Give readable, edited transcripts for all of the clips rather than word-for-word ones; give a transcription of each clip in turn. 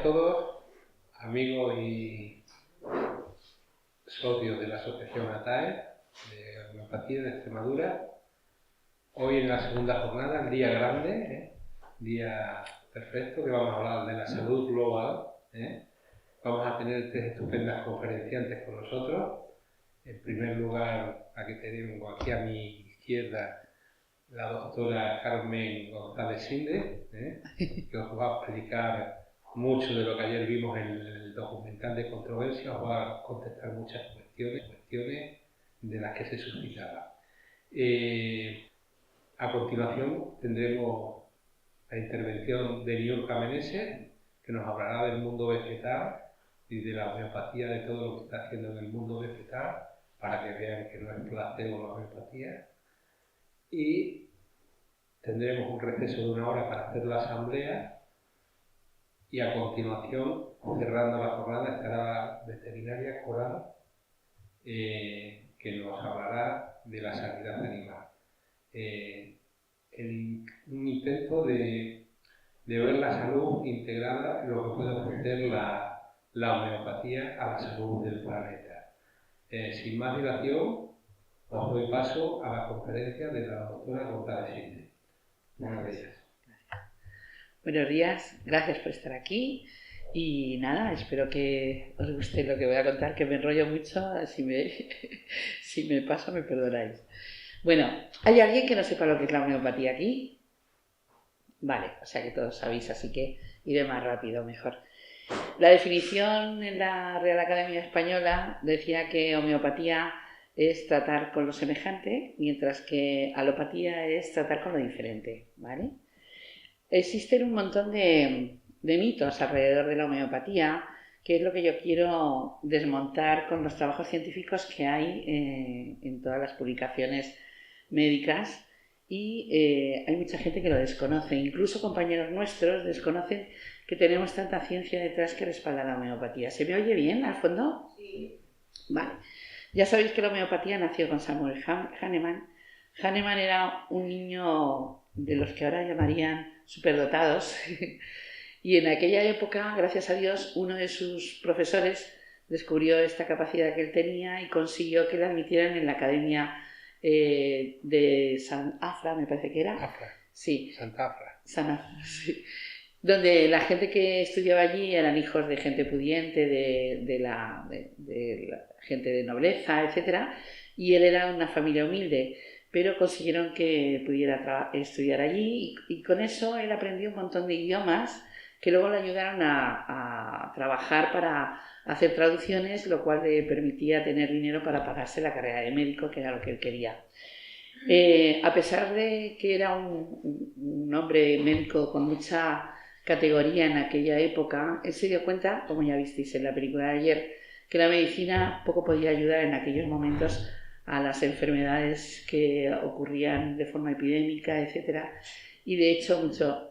todos, amigos y socios de la Asociación ATAE de Homeopatía de Extremadura. Hoy en la segunda jornada, el día grande, día perfecto, que vamos a hablar de la salud global. Vamos a tener tres estupendas conferenciantes con nosotros. En primer lugar, aquí tenemos aquí a mi izquierda la doctora Carmen González Sinde, que os va a explicar mucho de lo que ayer vimos en el documental de controversia, os va a contestar muchas cuestiones de las que se suscitaba. A continuación tendremos la intervención de Niurka Meneses, que nos hablará del mundo vegetal y de la homeopatía, de todo lo que está haciendo en el mundo vegetal, para que vean que no es placebo la homeopatía. Y tendremos un receso de 1 hora para hacer la asamblea y a continuación, cerrando la jornada, estará la veterinaria Coral, que nos hablará de la sanidad animal. Un intento de ver la salud integrada, lo que puede ofrecer la homeopatía a la salud del planeta. Sin más dilación, os doy paso a la conferencia de la doctora González Sinde. Buenos días. Buenos días, gracias por estar aquí y nada, espero que os guste lo que voy a contar, que me enrollo mucho, si me paso me perdonáis. Bueno, ¿hay alguien que no sepa lo que es la homeopatía aquí? Vale, o sea que todos sabéis, así que iré más rápido, mejor. La definición en la Real Academia Española decía que homeopatía es tratar con lo semejante, mientras que alopatía es tratar con lo diferente, ¿vale? Existen un montón de mitos alrededor de la homeopatía, que es lo que yo quiero desmontar con los trabajos científicos que hay en todas las publicaciones médicas y hay mucha gente que lo desconoce, incluso compañeros nuestros desconocen que tenemos tanta ciencia detrás que respalda la homeopatía. ¿Se me oye bien al fondo? Sí. Vale. Ya sabéis que la homeopatía nació con Samuel Hahnemann. Hahnemann era un niño de los que ahora llamarían superdotados y en aquella época, gracias a Dios, uno de sus profesores descubrió esta capacidad que él tenía y consiguió que le admitieran en la Academia de San Afra, me parece que era. Afra. Sí. Santa Afra. San Afra, sí. Donde la gente que estudiaba allí eran hijos de gente pudiente, de la gente de nobleza, etc. Y él era una familia humilde, pero consiguieron que pudiera estudiar allí y con eso él aprendió un montón de idiomas que luego le ayudaron a trabajar para hacer traducciones, lo cual le permitía tener dinero para pagarse la carrera de médico, que era lo que él quería. A pesar de que era un hombre médico con mucha categoría en aquella época, él se dio cuenta, como ya visteis en la película de ayer, que la medicina poco podía ayudar en aquellos momentos a las enfermedades que ocurrían de forma epidémica, etc. Y de hecho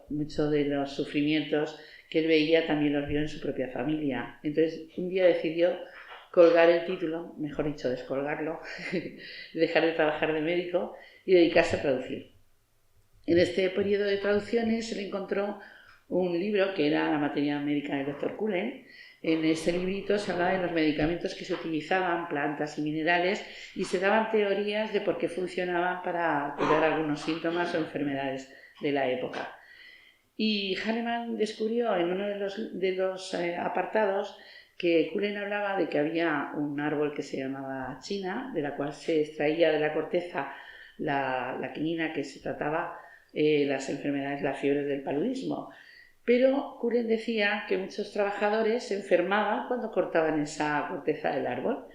mucho de los sufrimientos que él veía también los vio en su propia familia. Entonces un día decidió colgar el título, mejor dicho, descolgarlo, dejar de trabajar de médico y dedicarse a traducir. En este periodo de traducciones él encontró un libro que era La materia médica del Dr. Cullen. En ese librito se hablaba de los medicamentos que se utilizaban, plantas y minerales, y se daban teorías de por qué funcionaban para curar algunos síntomas o enfermedades de la época. Y Hahnemann descubrió en uno de los apartados que Cullen hablaba de que había un árbol que se llamaba china, de la cual se extraía de la corteza la quinina que se trataba las enfermedades, las fiebres del paludismo. Pero Cullen decía que muchos trabajadores se enfermaban cuando cortaban esa corteza del árbol,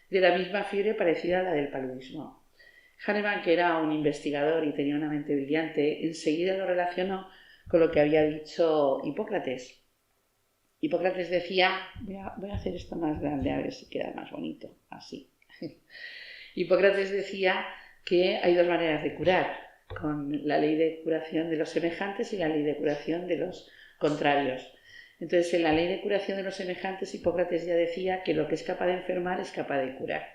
de la misma fiebre parecida a la del paludismo. Hahnemann, que era un investigador y tenía una mente brillante, enseguida lo relacionó con lo que había dicho Hipócrates. Hipócrates decía, voy a hacer esto más grande a ver si queda más bonito, así. Hipócrates decía que hay dos maneras de curar, con la ley de curación de los semejantes y la ley de curación de los contrarios. Entonces, en la ley de curación de los semejantes, Hipócrates ya decía que lo que es capaz de enfermar es capaz de curar.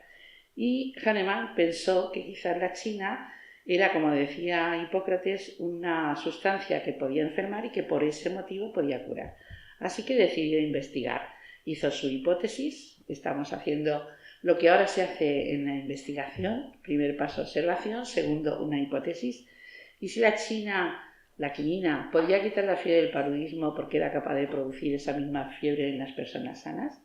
Y Hahnemann pensó que quizás la china era, como decía Hipócrates, una sustancia que podía enfermar y que por ese motivo podía curar. Así que decidió investigar. Hizo su hipótesis, estamos haciendo lo que ahora se hace en la investigación, primer paso observación, segundo una hipótesis, y si la quinina, podía quitar la fiebre del paludismo porque era capaz de producir esa misma fiebre en las personas sanas.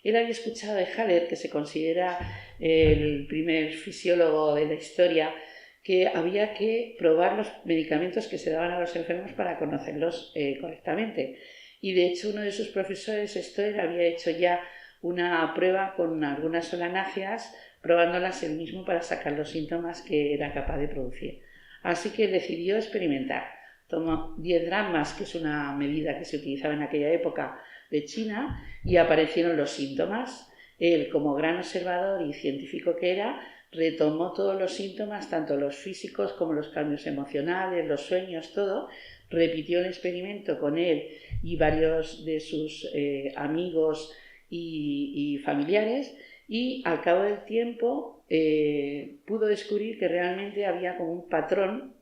Él había escuchado de Haller, que se considera el primer fisiólogo de la historia, que había que probar los medicamentos que se daban a los enfermos para conocerlos correctamente. Y de hecho uno de sus profesores, Stoer, había hecho ya una prueba con algunas solanáceas, probándolas él mismo para sacar los síntomas que era capaz de producir. Así que decidió experimentar. Tomó 10 dracmas, que es una medida que se utilizaba en aquella época de China, y aparecieron los síntomas. Él, como gran observador y científico que era, retomó todos los síntomas, tanto los físicos como los cambios emocionales, los sueños, todo. Repitió el experimento con él y varios de sus amigos y familiares, y al cabo del tiempo pudo descubrir que realmente había como un patrón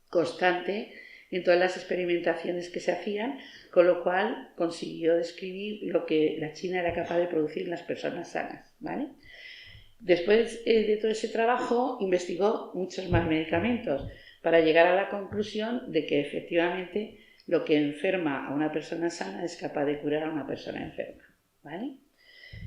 constante en todas las experimentaciones que se hacían, con lo cual consiguió describir lo que la China era capaz de producir en las personas sanas, ¿vale? Después de todo ese trabajo investigó muchos más medicamentos para llegar a la conclusión de que efectivamente lo que enferma a una persona sana es capaz de curar a una persona enferma, ¿vale?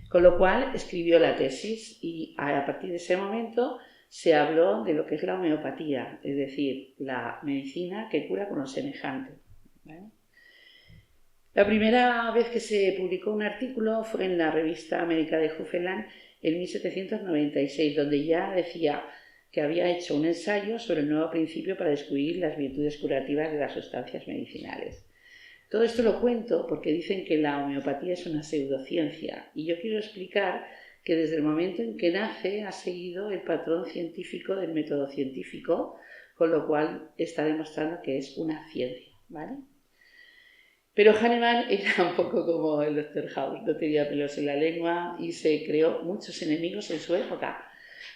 Con lo cual escribió la tesis y a partir de ese momento se habló de lo que es la homeopatía, es decir, la medicina que cura con lo semejante, ¿vale? La primera vez que se publicó un artículo fue en la revista médica de Hufeland en 1796, donde ya decía que había hecho un ensayo sobre el nuevo principio para descubrir las virtudes curativas de las sustancias medicinales. Todo esto lo cuento porque dicen que la homeopatía es una pseudociencia, y yo quiero explicar que desde el momento en que nace ha seguido el patrón científico del método científico, con lo cual está demostrando que es una ciencia, ¿vale? Pero Hahnemann era un poco como el Dr. House, no tenía pelos en la lengua y se creó muchos enemigos en su época.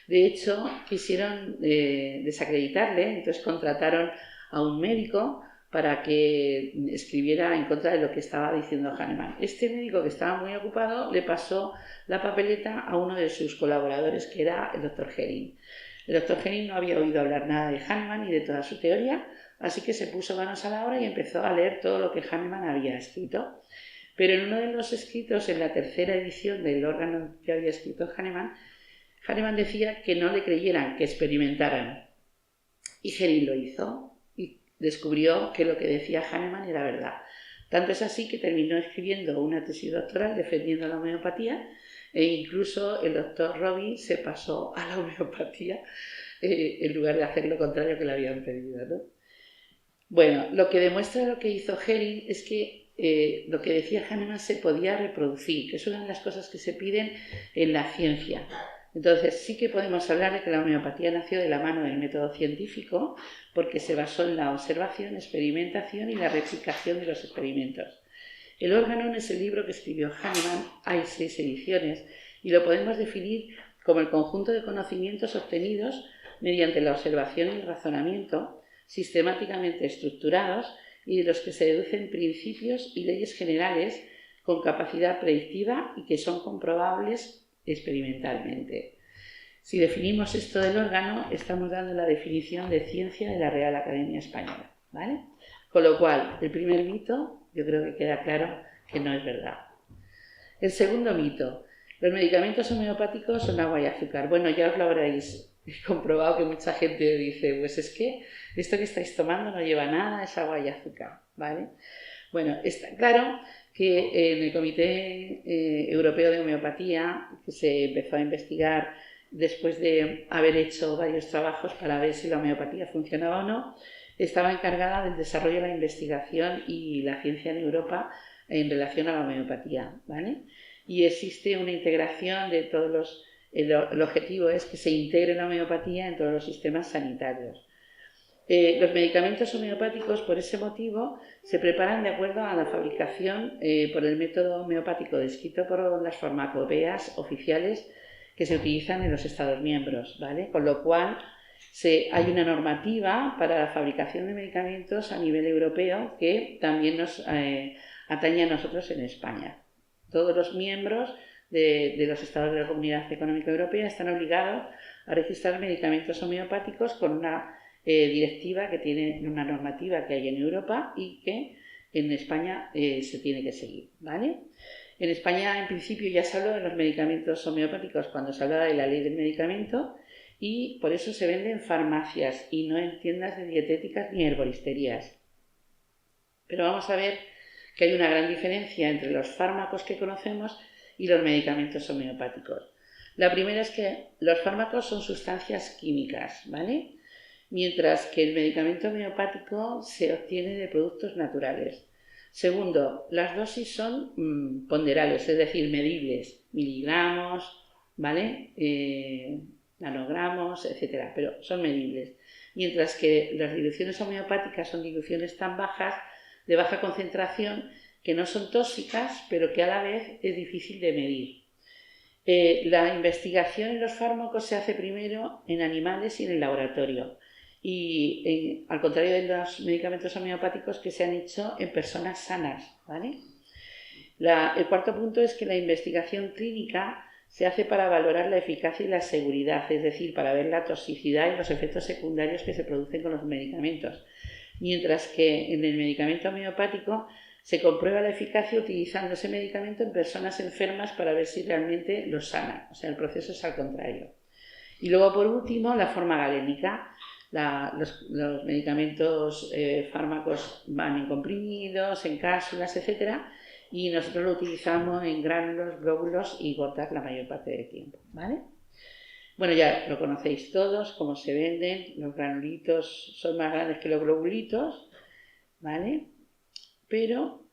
De hecho, quisieron desacreditarle, entonces contrataron a un médico para que escribiera en contra de lo que estaba diciendo Hahnemann. Este médico, que estaba muy ocupado, le pasó la papeleta a uno de sus colaboradores, que era el Dr. Hering. El Dr. Hering no había oído hablar nada de Hahnemann y de toda su teoría, así que se puso manos a la obra y empezó a leer todo lo que Hahnemann había escrito. Pero en uno de los escritos, en la tercera edición del órgano que había escrito Hahnemann decía que no le creyeran, que experimentaran. Y Hering lo hizo y descubrió que lo que decía Hahnemann era verdad. Tanto es así que terminó escribiendo una tesis doctoral defendiendo la homeopatía, e incluso el doctor Robbie se pasó a la homeopatía en lugar de hacer lo contrario que le habían pedido, ¿no? Bueno, lo que demuestra lo que hizo Hering es que lo que decía Hahnemann se podía reproducir, que es una de las cosas que se piden en la ciencia. Entonces sí que podemos hablar de que la homeopatía nació de la mano del método científico, porque se basó en la observación, experimentación y la replicación de los experimentos. El órgano es el libro que escribió Hahnemann, hay 6 ediciones, y lo podemos definir como el conjunto de conocimientos obtenidos mediante la observación y el razonamiento, sistemáticamente estructurados y de los que se deducen principios y leyes generales con capacidad predictiva y que son comprobables experimentalmente. Si definimos esto del órgano, estamos dando la definición de ciencia de la Real Academia Española, ¿vale? Con lo cual, el primer mito, yo creo que queda claro que no es verdad. El segundo mito, los medicamentos homeopáticos son agua y azúcar. Bueno, ya os lo habréis comprobado, que mucha gente dice, pues es que esto que estáis tomando no lleva nada, es agua y azúcar, ¿vale? Bueno, está claro que en el Comité Europeo de Homeopatía, que se empezó a investigar después de haber hecho varios trabajos para ver si la homeopatía funcionaba o no, estaba encargada del desarrollo de la investigación y la ciencia en Europa en relación a la homeopatía, ¿vale? Y existe una integración de todos los... El objetivo es que se integre la homeopatía en todos los sistemas sanitarios. Los medicamentos homeopáticos, por ese motivo, se preparan de acuerdo a la fabricación por el método homeopático descrito por las farmacopeas oficiales que se utilizan en los Estados miembros, ¿vale? Con lo cual hay una normativa para la fabricación de medicamentos a nivel europeo que también nos atañe a nosotros en España. Todos los miembros de los estados de la Comunidad Económica Europea están obligados a registrar medicamentos homeopáticos con una directiva que tiene una normativa que hay en Europa y que en España se tiene que seguir, ¿vale? En España, en principio, ya se habló de los medicamentos homeopáticos cuando se hablaba de la ley del medicamento y por eso se vende en farmacias y no en tiendas de dietéticas ni herboristerías. Pero vamos a ver que hay una gran diferencia entre los fármacos que conocemos y los medicamentos homeopáticos. La primera es que los fármacos son sustancias químicas, ¿vale? Mientras que el medicamento homeopático se obtiene de productos naturales. Segundo, las dosis son ponderales, es decir, medibles, miligramos, ¿vale? Nanogramos, etcétera, pero son medibles. Mientras que las diluciones homeopáticas son diluciones tan bajas, de baja concentración, que no son tóxicas, pero que a la vez es difícil de medir. La investigación en los fármacos se hace primero en animales y en el laboratorio. Y al contrario de los medicamentos homeopáticos que se han hecho en personas sanas, ¿vale? El cuarto punto es que la investigación clínica se hace para valorar la eficacia y la seguridad, es decir, para ver la toxicidad y los efectos secundarios que se producen con los medicamentos. Mientras que en el medicamento homeopático se comprueba la eficacia utilizando ese medicamento en personas enfermas para ver si realmente los sana, o sea, el proceso es al contrario. Y luego, por último, la forma galénica. Los medicamentos, fármacos van en comprimidos, en cápsulas, etc. Y nosotros lo utilizamos en gránulos, glóbulos y gotas la mayor parte del tiempo, ¿vale? Bueno, ya lo conocéis todos, cómo se venden. Los granulitos son más grandes que los globulitos, ¿vale? Pero,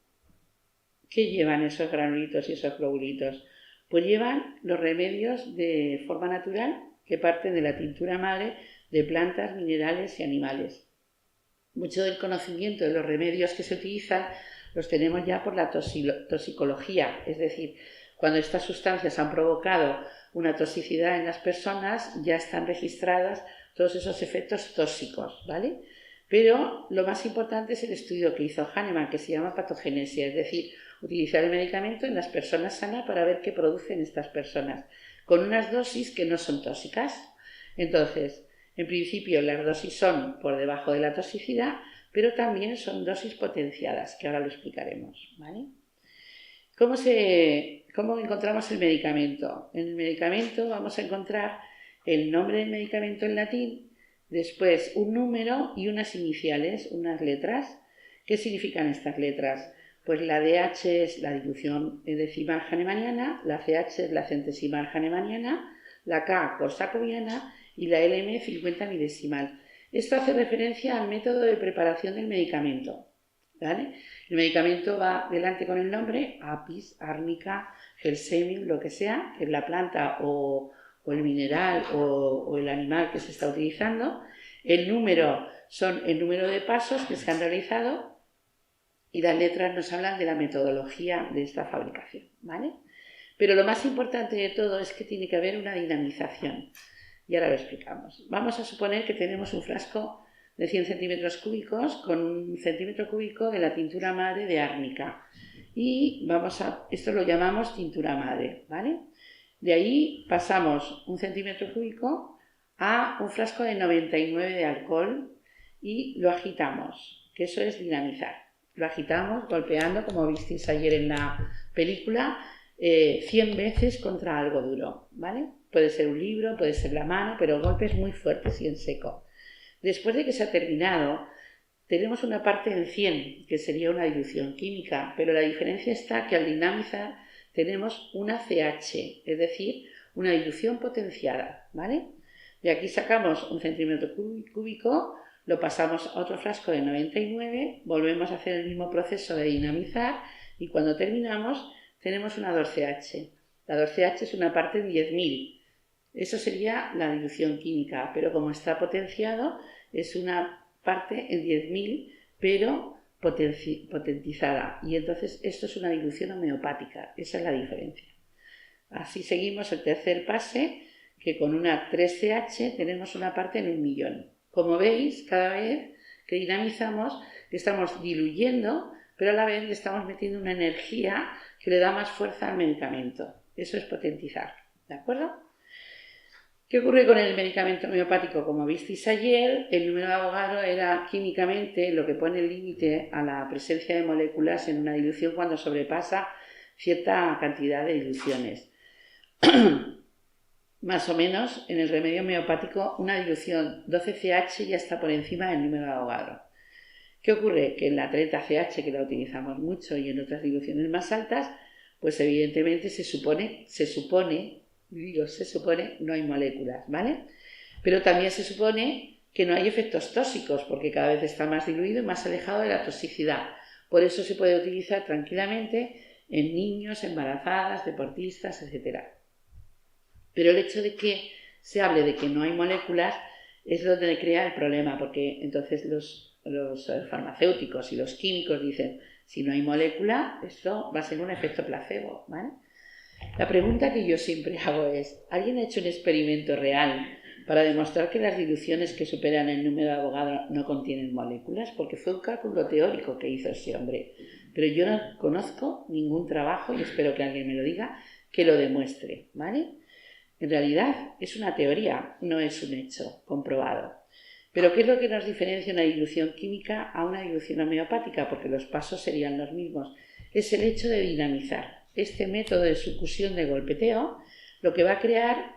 ¿qué llevan esos granulitos y esos globulitos? Pues llevan los remedios de forma natural que parten de la tintura madre de plantas, minerales y animales. Mucho del conocimiento de los remedios que se utilizan los tenemos ya por la toxicología, es decir, cuando estas sustancias han provocado una toxicidad en las personas, ya están registradas todos esos efectos tóxicos, ¿vale? Pero lo más importante es el estudio que hizo Hahnemann, que se llama patogénesis, es decir, utilizar el medicamento en las personas sanas para ver qué producen estas personas, con unas dosis que no son tóxicas. Entonces, en principio las dosis son por debajo de la toxicidad, pero también son dosis potenciadas, que ahora lo explicaremos, ¿vale? ¿Cómo encontramos el medicamento? En el medicamento vamos a encontrar el nombre del medicamento en latín, después un número y unas iniciales, unas letras. ¿Qué significan estas letras? Pues la DH es la dilución decimal hahnemanniana, la CH es la centesimal hahnemanniana, la K corsacoviana y la LM 50 milesimal. Esto hace referencia al método de preparación del medicamento, ¿vale? El medicamento va delante con el nombre, apis, árnica, gelsemium, lo que sea, que es la planta o el mineral o el animal que se está utilizando. El número son el número de pasos que se han realizado y las letras nos hablan de la metodología de esta fabricación, ¿vale? Pero lo más importante de todo es que tiene que haber una dinamización. Y ahora lo explicamos. Vamos a suponer que tenemos un frasco de 100 centímetros cúbicos con 1 centímetro cúbico de la tintura madre de árnica. Y esto lo llamamos tintura madre, ¿vale? De ahí pasamos 1 centímetro cúbico a un frasco de 99 de alcohol y lo agitamos, que eso es dinamizar. Lo agitamos golpeando, como visteis ayer en la película, 100 veces contra algo duro, ¿vale? Puede ser un libro, puede ser la mano, pero golpes muy fuertes y en seco. Después de que se ha terminado, tenemos una parte en 100, que sería una dilución química, pero la diferencia está que al dinamizar tenemos una CH, es decir, una dilución potenciada, ¿vale? De aquí sacamos 1 centímetro cúbico, lo pasamos a otro frasco de 99, volvemos a hacer el mismo proceso de dinamizar y cuando terminamos tenemos una 2CH. La 2CH es una parte en 10.000. Eso sería la dilución química, pero como está potenciado es una parte en 10.000, pero potentizada. Y entonces esto es una dilución homeopática. Esa es la diferencia. Así seguimos el tercer pase, que con una 3CH tenemos una parte en 1.000.000. Como veis, cada vez que dinamizamos estamos diluyendo pero a la vez le estamos metiendo una energía que le da más fuerza al medicamento. Eso es potentizar, ¿de acuerdo? ¿Qué ocurre con el medicamento homeopático? Como visteis ayer, el número de Avogadro era químicamente lo que pone el límite a la presencia de moléculas en una dilución cuando sobrepasa cierta cantidad de diluciones. Más o menos, en el remedio homeopático, una dilución 12CH ya está por encima del número de Avogadro. ¿Qué ocurre? Que en la 30CH, que la utilizamos mucho, y en otras diluciones más altas, pues evidentemente se supone, no hay moléculas, ¿vale? Pero también se supone que no hay efectos tóxicos, porque cada vez está más diluido y más alejado de la toxicidad. Por eso se puede utilizar tranquilamente en niños, embarazadas, deportistas, etc. Pero el hecho de que se hable de que no hay moléculas es donde crea el problema, porque entonces los farmacéuticos y los químicos dicen, si no hay molécula, esto va a ser un efecto placebo, ¿vale? La pregunta que yo siempre hago es, ¿alguien ha hecho un experimento real para demostrar que las diluciones que superan el número de Avogadro no contienen moléculas? Porque fue un cálculo teórico que hizo ese hombre, pero yo no conozco ningún trabajo, y espero que alguien me lo diga, que lo demuestre, ¿vale? En realidad es una teoría, no es un hecho comprobado. Pero ¿qué es lo que nos diferencia una dilución química a una dilución homeopática? Porque los pasos serían los mismos. Es el hecho de dinamizar. Este método de sucusión de golpeteo lo que va a crear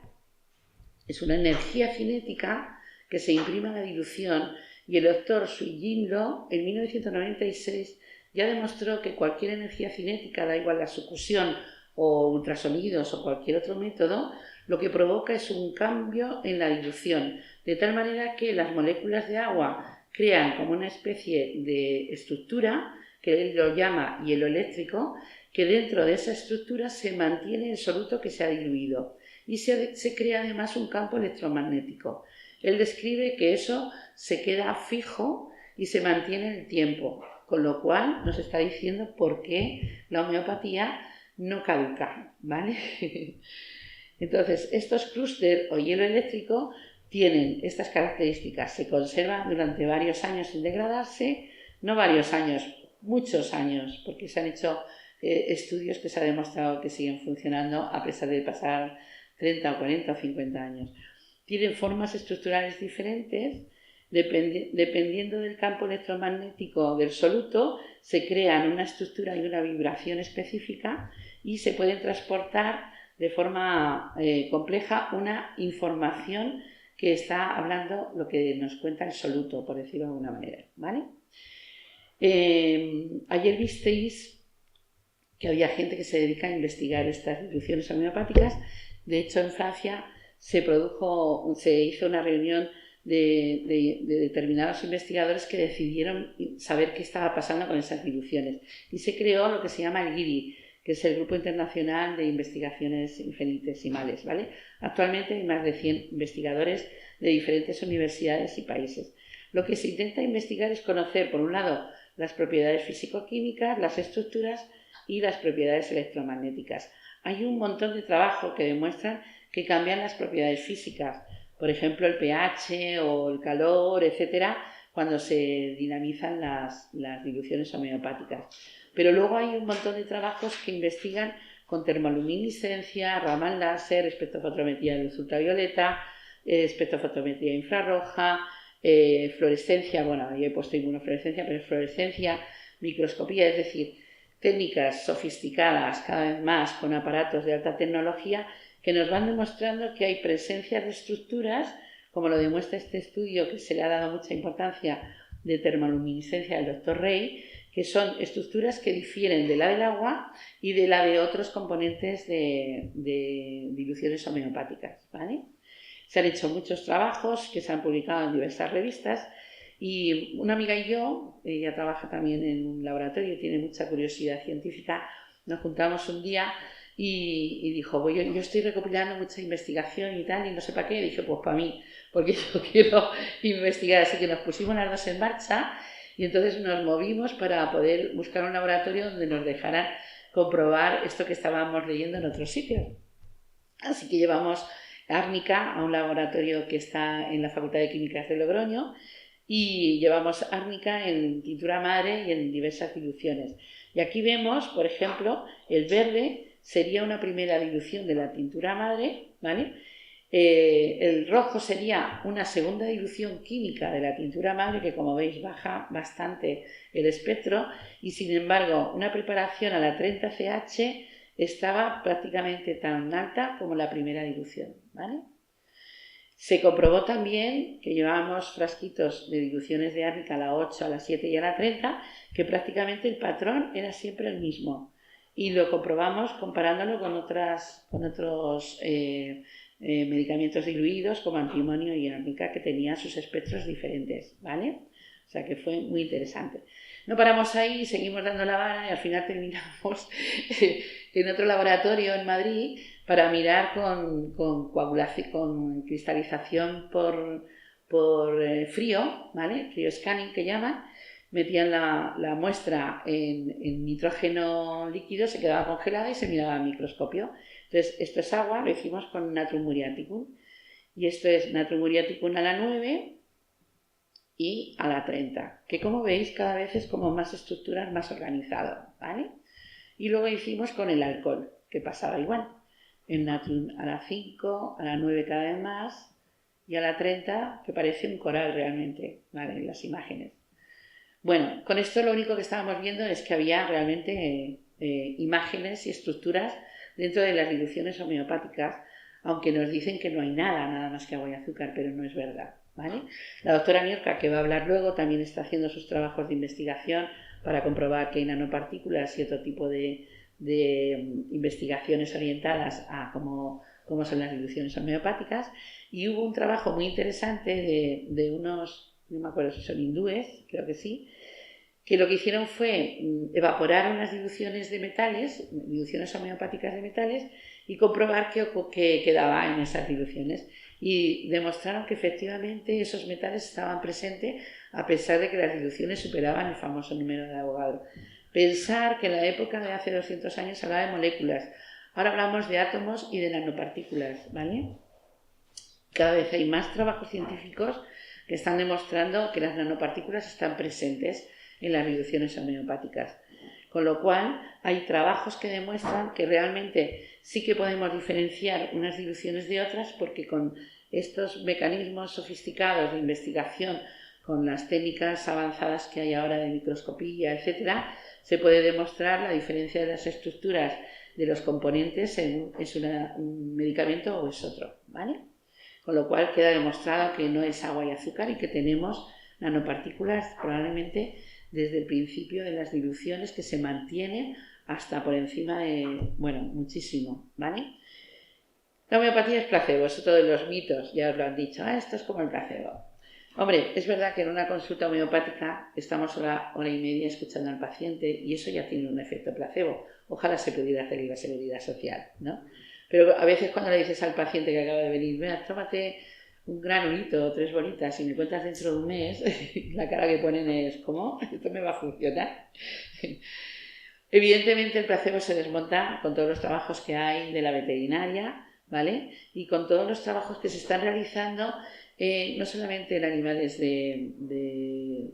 es una energía cinética que se imprime a la dilución, y el doctor Sui Jin Lo en 1996 ya demostró que cualquier energía cinética, da igual la sucusión o ultrasonidos o cualquier otro método, lo que provoca es un cambio en la dilución, de tal manera que las moléculas de agua crean como una especie de estructura, que él lo llama hielo eléctrico, que dentro de esa estructura se mantiene el soluto que se ha diluido y se crea además un campo electromagnético. Él describe que eso se queda fijo y se mantiene en el tiempo, con lo cual nos está diciendo por qué la homeopatía no caduca, ¿vale? Entonces, estos clústeres o hielo eléctrico tienen estas características, se conservan durante varios años sin degradarse, no varios años, muchos años, porque se han hecho estudios que se ha demostrado que siguen funcionando a pesar de pasar 30 o 40 o 50 años. Tienen formas estructurales diferentes, dependiendo del campo electromagnético del soluto, se crean una estructura y una vibración específica y se pueden transportar de forma compleja una información que está hablando lo que nos cuenta el soluto, por decirlo de alguna manera, ¿vale? Ayer visteis que había gente que se dedica a investigar estas diluciones homeopáticas. De hecho, en Francia se hizo una reunión de determinados investigadores que decidieron saber qué estaba pasando con esas diluciones. Y se creó lo que se llama el GIRI, que es el Grupo Internacional de Investigaciones Infinitesimales, ¿vale? Actualmente hay más de 100 investigadores de diferentes universidades y países. Lo que se intenta investigar es conocer, por un lado, las propiedades físico-químicas, las estructuras y las propiedades electromagnéticas. Hay un montón de trabajos que demuestran que cambian las propiedades físicas, por ejemplo el pH o el calor, etcétera, cuando se dinamizan las diluciones homeopáticas. Pero luego hay un montón de trabajos que investigan con termoluminiscencia, ramal láser, espectrofotometría de luz ultravioleta, espectrofotometría infrarroja, fluorescencia, bueno, yo he puesto inmunofluorescencia, pero es fluorescencia, microscopía, es decir, técnicas sofisticadas cada vez más con aparatos de alta tecnología que nos van demostrando que hay presencia de estructuras, como lo demuestra este estudio que se le ha dado mucha importancia de termoluminiscencia del Dr. Rey, que son estructuras que difieren de la del agua y de la de otros componentes de diluciones homeopáticas, ¿vale? Se han hecho muchos trabajos que se han publicado en diversas revistas. Y una amiga y yo, ella trabaja también en un laboratorio y tiene mucha curiosidad científica, nos juntamos un día y dijo, yo estoy recopilando mucha investigación y tal, y no sé para qué. Y dije, pues para mí, porque yo quiero investigar. Así que nos pusimos las dos en marcha y entonces nos movimos para poder buscar un laboratorio donde nos dejaran comprobar esto que estábamos leyendo en otros sitios. Así que llevamos a Árnica a un laboratorio que está en la Facultad de Químicas de Logroño, y llevamos árnica en tintura madre y en diversas diluciones. Y aquí vemos, por ejemplo, el verde sería una primera dilución de la tintura madre, ¿vale? El rojo sería una segunda dilución química de la tintura madre, que como veis baja bastante el espectro, y sin embargo una preparación a la 30CH estaba prácticamente tan alta como la primera dilución, ¿vale? Se comprobó también que llevábamos frasquitos de diluciones de árnica a la 8, a la 7 y a la 30, que prácticamente el patrón era siempre el mismo. Y lo comprobamos comparándolo con otros medicamentos diluidos como antimonio y árnica, que tenían sus espectros diferentes, ¿vale? O sea que fue muy interesante. No paramos ahí, seguimos dando la vara y al final terminamos en otro laboratorio en Madrid para mirar con coagulación, con cristalización por frío, ¿vale? Frío scanning que llaman. Metían la muestra en nitrógeno líquido, se quedaba congelada y se miraba al microscopio. Entonces, esto es agua, lo hicimos con Natrium muriaticum. Y esto es Natrium muriaticum a la 9 y a la 30, que como veis cada vez es como más estructuras, más organizado, ¿vale? Y luego hicimos con el alcohol, que pasaba igual. El natrium a la 5, a la 9 cada vez más, y a la 30, que parece un coral realmente, ¿vale? En las imágenes. Bueno, con esto lo único que estábamos viendo es que había realmente imágenes y estructuras dentro de las diluciones homeopáticas, aunque nos dicen que no hay nada más que agua y azúcar, pero no es verdad, ¿vale? La doctora Niorca, que va a hablar luego, también está haciendo sus trabajos de investigación para comprobar que hay nanopartículas y otro tipo de investigaciones orientadas a cómo son las diluciones homeopáticas, y hubo un trabajo muy interesante de unos, no me acuerdo si son hindúes, creo que sí, que lo que hicieron fue evaporar unas diluciones de metales, diluciones homeopáticas de metales, y comprobar qué quedaba en esas diluciones. Y demostraron que efectivamente esos metales estaban presentes a pesar de que las diluciones superaban el famoso número de Avogadro. Pensar que en la época de hace 200 años se hablaba de moléculas, ahora hablamos de átomos y de nanopartículas, ¿vale? Cada vez hay más trabajos científicos que están demostrando que las nanopartículas están presentes en las diluciones homeopáticas. Con lo cual, hay trabajos que demuestran que realmente sí que podemos diferenciar unas diluciones de otras, porque con estos mecanismos sofisticados de investigación, con las técnicas avanzadas que hay ahora de microscopía, etcétera, se puede demostrar la diferencia de las estructuras de los componentes en es un medicamento o es otro, ¿vale? Con lo cual queda demostrado que no es agua y azúcar y que tenemos nanopartículas probablemente desde el principio de las diluciones, que se mantienen hasta por encima de, bueno, muchísimo, ¿vale? La homeopatía es placebo, es otro de los mitos, ya os lo han dicho, esto es como el placebo. Hombre, es verdad que en una consulta homeopática estamos hora y media escuchando al paciente y eso ya tiene un efecto placebo. Ojalá se pudiera hacer en la seguridad social, ¿no? Pero a veces cuando le dices al paciente que acaba de venir, mira, tómate un granulito o 3 bolitas y me cuentas dentro de un mes, la cara que ponen es, ¿cómo? ¿Esto me va a funcionar? Evidentemente el placebo se desmonta con todos los trabajos que hay de la veterinaria, ¿vale? Y con todos los trabajos que se están realizando, no solamente en animales de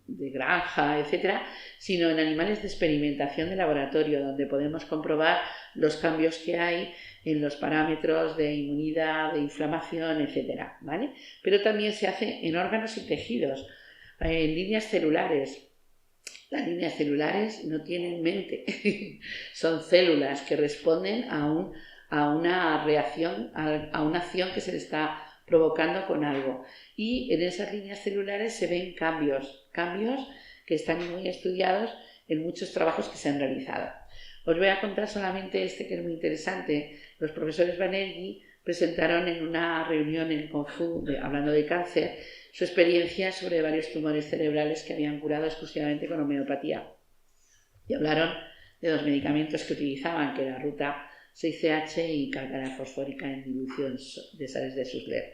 granja, etcétera, sino en animales de experimentación de laboratorio, donde podemos comprobar los cambios que hay en los parámetros de inmunidad, de inflamación, etcétera, ¿vale? Pero también se hace en órganos y tejidos, en líneas celulares. Las líneas celulares no tienen mente, son células que responden a una reacción, a una acción que se le está provocando con algo. Y en esas líneas celulares se ven cambios que están muy estudiados en muchos trabajos que se han realizado. Os voy a contar solamente este que es muy interesante. Los profesores Banerjee presentaron en una reunión en Kung hablando de cáncer, su experiencia sobre varios tumores cerebrales que habían curado exclusivamente con homeopatía. Y hablaron de 2 medicamentos que utilizaban, que era ruta 6CH y cálcara fosfórica en dilución de sales de Sussler.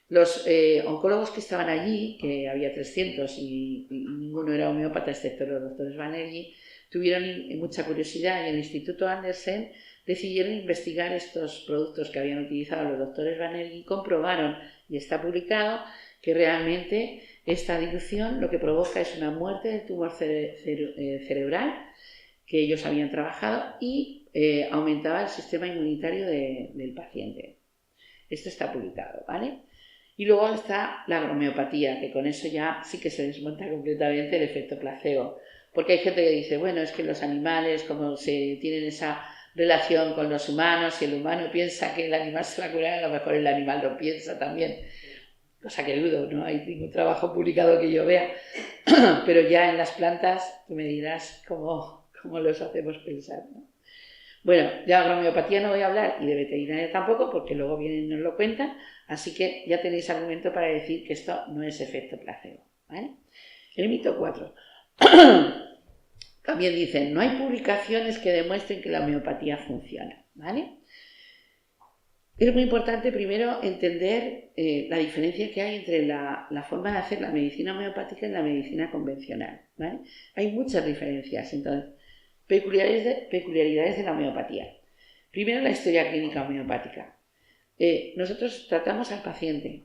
Los oncólogos que estaban allí, que había 300 y ninguno era homeópata excepto los doctores Banerjee, tuvieron mucha curiosidad y el Instituto Andersen decidieron investigar estos productos que habían utilizado los doctores Banerjee, comprobaron, y está publicado, que realmente esta dilución lo que provoca es una muerte del tumor cerebral que ellos habían trabajado y aumentaba el sistema inmunitario del paciente. Esto está publicado, ¿vale? Y luego está la homeopatía, que con eso ya sí que se desmonta completamente el efecto placebo. Porque hay gente que dice, bueno, es que los animales, como se tienen esa relación con los humanos, si el humano piensa que el animal se va a curar, a lo mejor el animal lo piensa también. Cosa que dudo, no hay ningún trabajo publicado que yo vea. Pero ya en las plantas tú me dirás cómo los hacemos pensar, ¿no? Bueno, de homeopatía no voy a hablar y de veterinaria tampoco, porque luego vienen y nos lo cuentan, así que ya tenéis argumento para decir que esto no es efecto placebo, ¿vale? El mito 4. También dicen, no hay publicaciones que demuestren que la homeopatía funciona, ¿vale? Es muy importante primero entender la diferencia que hay entre la forma de hacer la medicina homeopática y la medicina convencional, ¿vale? Hay muchas diferencias, entonces, peculiaridades de la homeopatía. Primero, la historia clínica homeopática. Nosotros tratamos al paciente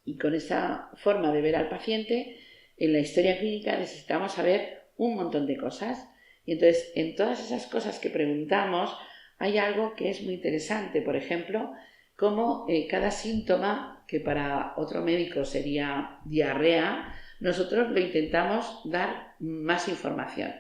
y con esa forma de ver al paciente, en la historia clínica necesitamos saber un montón de cosas. Y entonces, en todas esas cosas que preguntamos, hay algo que es muy interesante. Por ejemplo, cómo cada síntoma, que para otro médico sería diarrea, nosotros lo intentamos dar más información.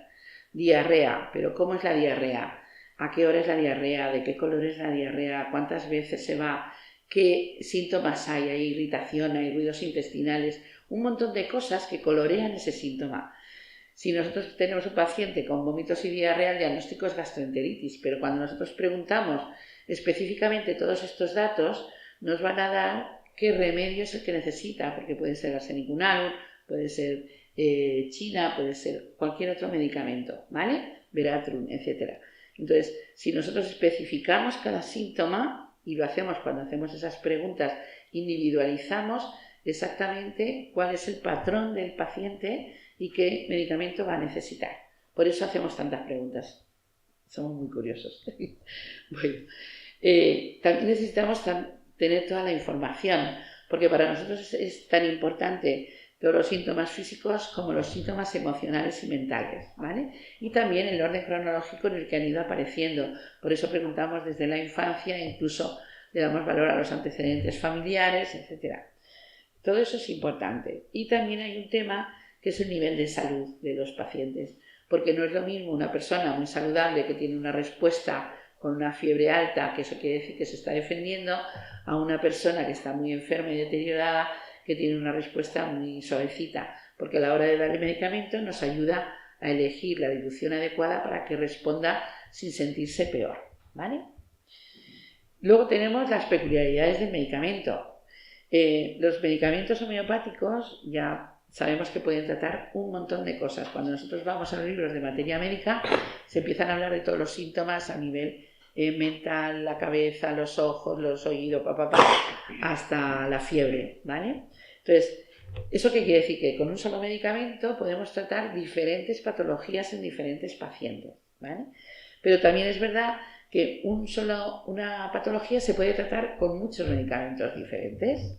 Diarrea, pero ¿cómo es la diarrea? ¿A qué hora es la diarrea? ¿De qué color es la diarrea? ¿Cuántas veces se va? ¿Qué síntomas hay? ¿Hay irritación? ¿Hay ruidos intestinales? Un montón de cosas que colorean ese síntoma. Si nosotros tenemos un paciente con vómitos y diarrea, el diagnóstico es gastroenteritis, pero cuando nosotros preguntamos específicamente todos estos datos, nos van a dar qué remedio es el que necesita, porque puede ser arsenicum, puede ser China, puede ser cualquier otro medicamento, ¿vale? Veratrum, etc. Entonces, si nosotros especificamos cada síntoma, y lo hacemos cuando hacemos esas preguntas, individualizamos exactamente cuál es el patrón del paciente y qué medicamento va a necesitar. Por eso hacemos tantas preguntas. Somos muy curiosos. Bueno, también necesitamos tener toda la información, porque para nosotros es tan importante todos los síntomas físicos como los síntomas emocionales y mentales, ¿vale? Y también el orden cronológico en el que han ido apareciendo. Por eso preguntamos desde la infancia, incluso le damos valor a los antecedentes familiares, etc. Todo eso es importante. Y también hay un tema que es el nivel de salud de los pacientes, porque no es lo mismo una persona muy saludable que tiene una respuesta con una fiebre alta, que eso quiere decir que se está defendiendo, a una persona que está muy enferma y deteriorada, que tiene una respuesta muy suavecita, porque a la hora de dar el medicamento nos ayuda a elegir la dilución adecuada para que responda sin sentirse peor, ¿vale? Luego tenemos las peculiaridades del medicamento. Los medicamentos homeopáticos ya sabemos que pueden tratar un montón de cosas. Cuando nosotros vamos a los libros de materia médica, se empiezan a hablar de todos los síntomas a nivel mental, la cabeza, los ojos, los oídos, hasta la fiebre, ¿vale? Entonces, ¿eso qué quiere decir? Que con un solo medicamento podemos tratar diferentes patologías en diferentes pacientes, ¿vale? Pero también es verdad que una patología se puede tratar con muchos medicamentos diferentes.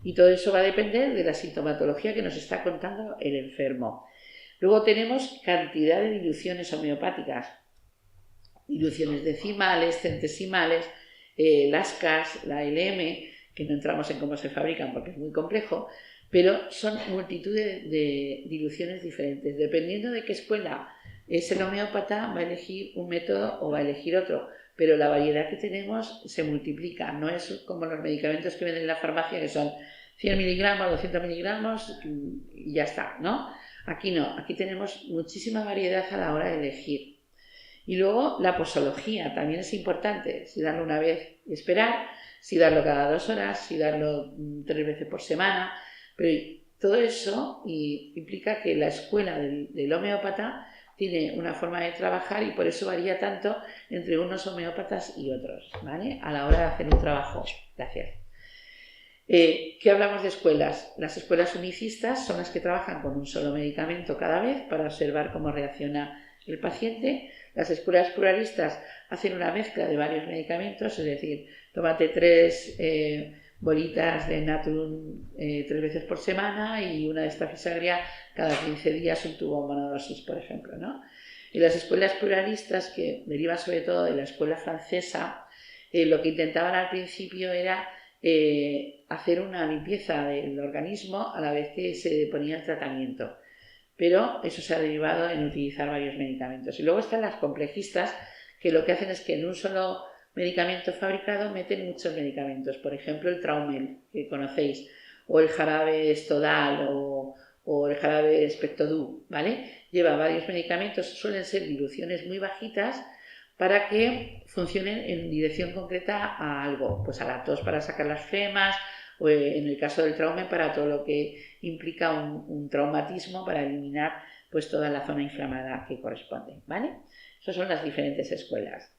Y todo eso va a depender de la sintomatología que nos está contando el enfermo. Luego tenemos cantidad de diluciones homeopáticas, diluciones decimales, centesimales, las CAS, la LM, que no entramos en cómo se fabrican porque es muy complejo, pero son multitud de diluciones diferentes. Dependiendo de qué escuela es el homeópata, va a elegir un método o va a elegir otro, pero la variedad que tenemos se multiplica. No es como los medicamentos que venden en la farmacia, que son 100 miligramos, 200 miligramos y ya está, ¿no? Aquí no, aquí tenemos muchísima variedad a la hora de elegir. Y luego la posología también es importante, si darlo una vez y esperar, si darlo cada 2 horas, si darlo 3 veces por semana, pero todo eso implica que la escuela del homeópata tiene una forma de trabajar y por eso varía tanto entre unos homeópatas y otros, ¿vale? A la hora de hacer un trabajo. Gracias. ¿Qué hablamos de escuelas? Las escuelas unicistas son las que trabajan con un solo medicamento cada vez para observar cómo reacciona el paciente. Las escuelas pluralistas hacen una mezcla de varios medicamentos, es decir, tómate 3 bolitas de Natrum 3 veces por semana y una de Staphylococcus aureus cada 15 días un tubo monodosis, por ejemplo, ¿no? Y las escuelas pluralistas, que derivan sobre todo de la escuela francesa, lo que intentaban al principio era hacer una limpieza del organismo a la vez que se ponía el tratamiento. Pero eso se ha derivado en utilizar varios medicamentos. Y luego están las complejistas, que lo que hacen es que en un solo medicamento fabricado meten muchos medicamentos. Por ejemplo, el Traumel, que conocéis, o el jarabe Stodal, o el jarabe Spectodu, ¿vale? Lleva varios medicamentos, suelen ser diluciones muy bajitas, para que funcionen en dirección concreta a algo, pues a la tos para sacar las flemas, o en el caso del trauma para todo lo que implica un traumatismo para eliminar pues toda la zona inflamada que corresponde, ¿vale? Esas son las diferentes escuelas.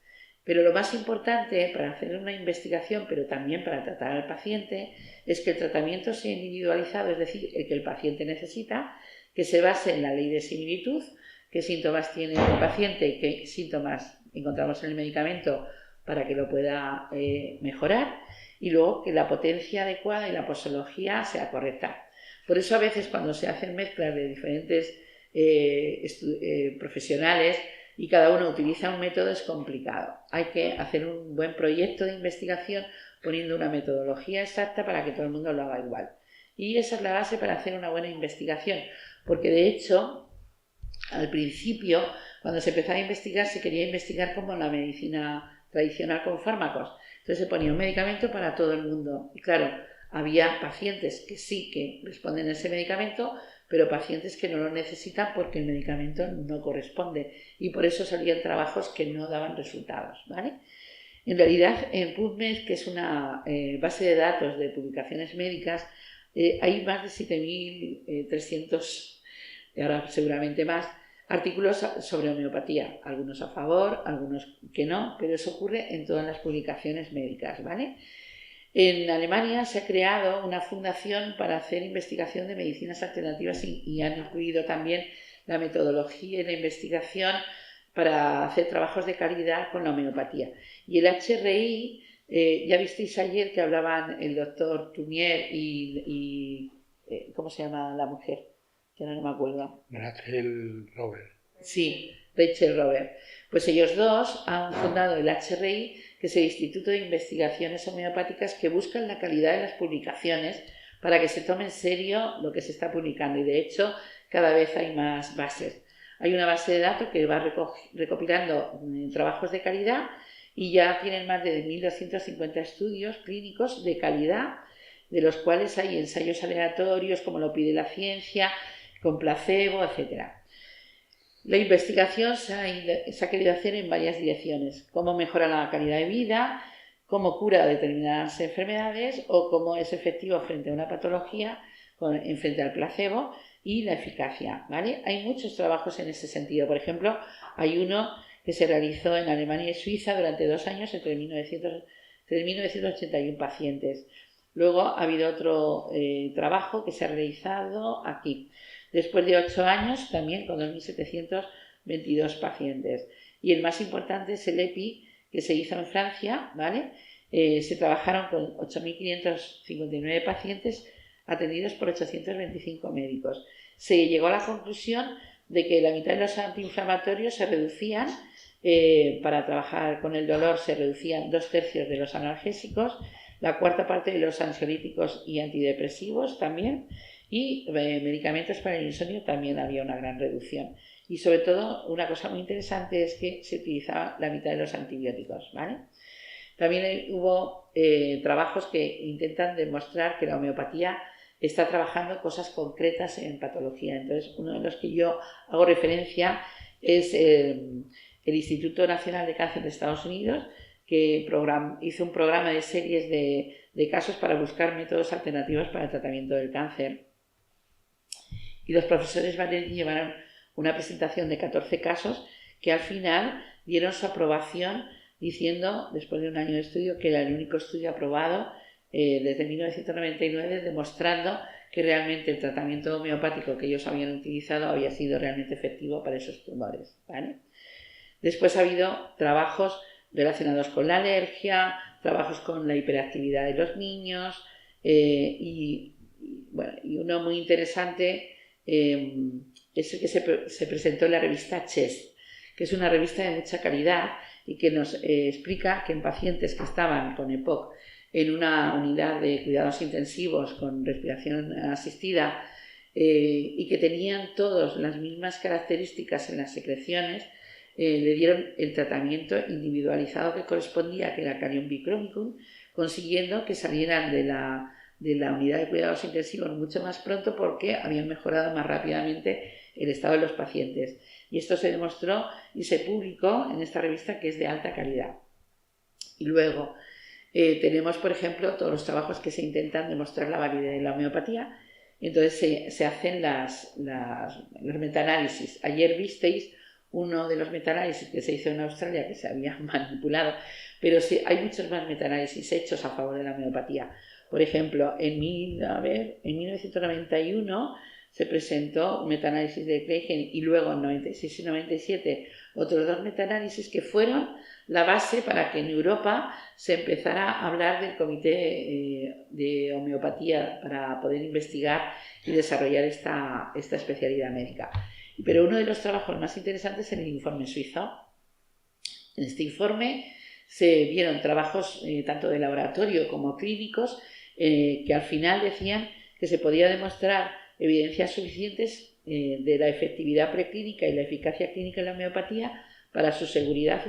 Pero lo más importante para hacer una investigación, pero también para tratar al paciente, es que el tratamiento sea individualizado, es decir, el que el paciente necesita, que se base en la ley de similitud, qué síntomas tiene el paciente y qué síntomas encontramos en el medicamento para que lo pueda mejorar, y luego que la potencia adecuada y la posología sea correcta. Por eso a veces cuando se hacen mezclas de diferentes profesionales y cada uno utiliza un método es complicado. Hay que hacer un buen proyecto de investigación poniendo una metodología exacta para que todo el mundo lo haga igual. Y esa es la base para hacer una buena investigación, porque de hecho al principio, cuando se empezaba a investigar, se quería investigar como la medicina tradicional con fármacos. Entonces se ponía un medicamento para todo el mundo. Y claro, había pacientes que sí que responden a ese medicamento, pero pacientes que no lo necesitan porque el medicamento no corresponde. Y por eso salían trabajos que no daban resultados, ¿vale? En realidad, en PubMed, que es una base de datos de publicaciones médicas, hay más de 7.300, y ahora seguramente más, artículos sobre homeopatía, algunos a favor, algunos que no, pero eso ocurre en todas las publicaciones médicas, ¿vale? En Alemania se ha creado una fundación para hacer investigación de medicinas alternativas y han incluido también la metodología y la investigación para hacer trabajos de calidad con la homeopatía. Y el HRI, ya visteis ayer que hablaban el doctor Tumier y ¿cómo se llama la mujer? Que ahora no me acuerdo. Rachel Robert. Sí, Rachel Robert. Pues ellos dos han fundado el HRI, que es el Instituto de Investigaciones Homeopáticas, que buscan la calidad de las publicaciones para que se tome en serio lo que se está publicando. Y de hecho, cada vez hay más bases. Hay una base de datos que va recopilando trabajos de calidad y ya tienen más de 1.250 estudios clínicos de calidad, de los cuales hay ensayos aleatorios, como lo pide la ciencia, con placebo, etc. La investigación se ha querido hacer en varias direcciones: cómo mejora la calidad de vida, cómo cura determinadas enfermedades o cómo es efectivo frente a una patología frente al placebo, y la eficacia, ¿vale? Hay muchos trabajos en ese sentido. Por ejemplo, hay uno que se realizó en Alemania y Suiza durante 2 años entre 1981 pacientes. Luego ha habido otro trabajo que se ha realizado aquí, después de 8 años, también con 2.722 pacientes. Y el más importante es el EPI, que se hizo en Francia, ¿vale? Se trabajaron con 8.559 pacientes atendidos por 825 médicos. Se llegó a la conclusión de que la mitad de los antiinflamatorios se reducían, para trabajar con el dolor se reducían 2/3 de los analgésicos, la 1/4 parte de los ansiolíticos y antidepresivos también, y medicamentos para el insomnio también había una gran reducción. Y sobre todo, una cosa muy interesante es que se utilizaba la mitad de los antibióticos, ¿vale? También hubo trabajos que intentan demostrar que la homeopatía está trabajando cosas concretas en patología. Entonces, uno de los que yo hago referencia es el Instituto Nacional de Cáncer de Estados Unidos, que hizo un programa de series de casos para buscar métodos alternativos para el tratamiento del cáncer. Y los profesores Valeri llevaron una presentación de 14 casos que al final dieron su aprobación diciendo, después de 1 año de estudio, que era el único estudio aprobado desde 1999, demostrando que realmente el tratamiento homeopático que ellos habían utilizado había sido realmente efectivo para esos tumores, ¿vale? Después ha habido trabajos relacionados con la alergia, trabajos con la hiperactividad de los niños, Bueno, y uno muy interesante es el que se presentó en la revista Chest, que es una revista de mucha calidad y que nos explica que en pacientes que estaban con EPOC en una unidad de cuidados intensivos con respiración asistida y que tenían todos las mismas características en las secreciones, le dieron el tratamiento individualizado que correspondía, que era Carium bicromicum, consiguiendo que salieran de la unidad de cuidados intensivos mucho más pronto porque habían mejorado más rápidamente el estado de los pacientes. Y esto se demostró y se publicó en esta revista, que es de alta calidad. Y luego tenemos, por ejemplo, todos los trabajos que se intentan demostrar la validez de la homeopatía. Entonces se hacen los metaanálisis. Ayer visteis uno de los metaanálisis que se hizo en Australia, que se había manipulado, pero sí, hay muchos más metaanálisis hechos a favor de la homeopatía. Por ejemplo, en 1991 se presentó un metaanálisis de Kleigen y luego en 96 y 97 otros 2 metaanálisis que fueron la base para que en Europa se empezara a hablar del comité de homeopatía para poder investigar y desarrollar esta especialidad médica. Pero uno de los trabajos más interesantes es el informe suizo. En este informe se vieron trabajos tanto de laboratorio como clínicos que al final decían que se podía demostrar evidencias suficientes de la efectividad preclínica y la eficacia clínica en la homeopatía para su seguridad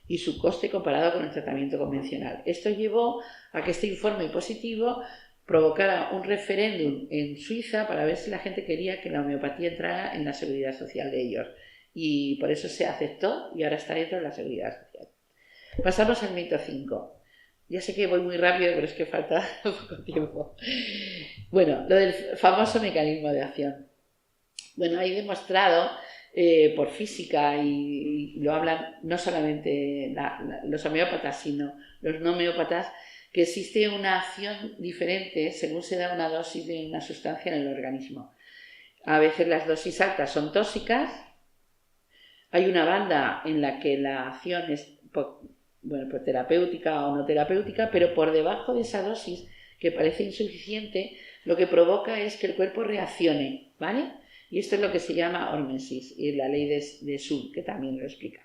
y su coste comparado con el tratamiento convencional. Esto llevó a que este informe positivo provocara un referéndum en Suiza para ver si la gente quería que la homeopatía entrara en la seguridad social de ellos. Y por eso se aceptó y ahora está dentro de la seguridad social. Pasamos al mito 5. Ya sé que voy muy rápido, pero es que falta poco tiempo. Bueno, lo del famoso mecanismo de acción. Bueno, hay demostrado por física y lo hablan no solamente los homeópatas, sino los no homeópatas, que existe una acción diferente según se da una dosis de una sustancia en el organismo. A veces las dosis altas son tóxicas, hay una banda en la que la acción es pues terapéutica o no terapéutica, pero por debajo de esa dosis, que parece insuficiente, lo que provoca es que el cuerpo reaccione, ¿vale? Y esto es lo que se llama hormesis y la ley de Suhl, que también lo explica.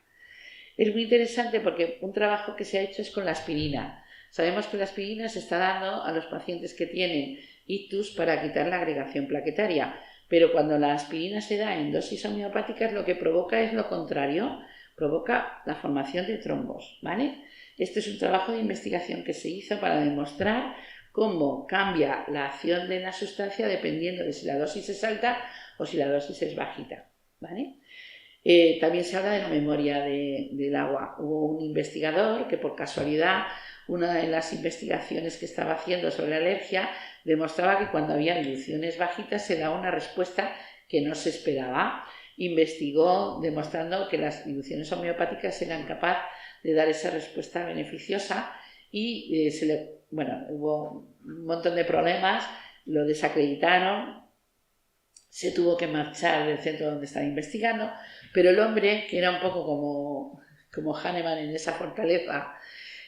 Es muy interesante porque un trabajo que se ha hecho es con la aspirina. Sabemos que la aspirina se está dando a los pacientes que tienen ictus para quitar la agregación plaquetaria, pero cuando la aspirina se da en dosis homeopáticas lo que provoca es lo contrario, provoca la formación de trombos, ¿vale? Este es un trabajo de investigación que se hizo para demostrar cómo cambia la acción de la sustancia dependiendo de si la dosis es alta o si la dosis es bajita, ¿vale? También se habla de la memoria del agua. Hubo un investigador que por casualidad, una de las investigaciones que estaba haciendo sobre alergia, demostraba que cuando había diluciones bajitas se daba una respuesta que no se esperaba. Investigó demostrando que las diluciones homeopáticas eran capaces de dar esa respuesta beneficiosa y hubo un montón de problemas, lo desacreditaron, se tuvo que marchar del centro donde estaba investigando, pero el hombre, que era un poco como Hahnemann en esa fortaleza,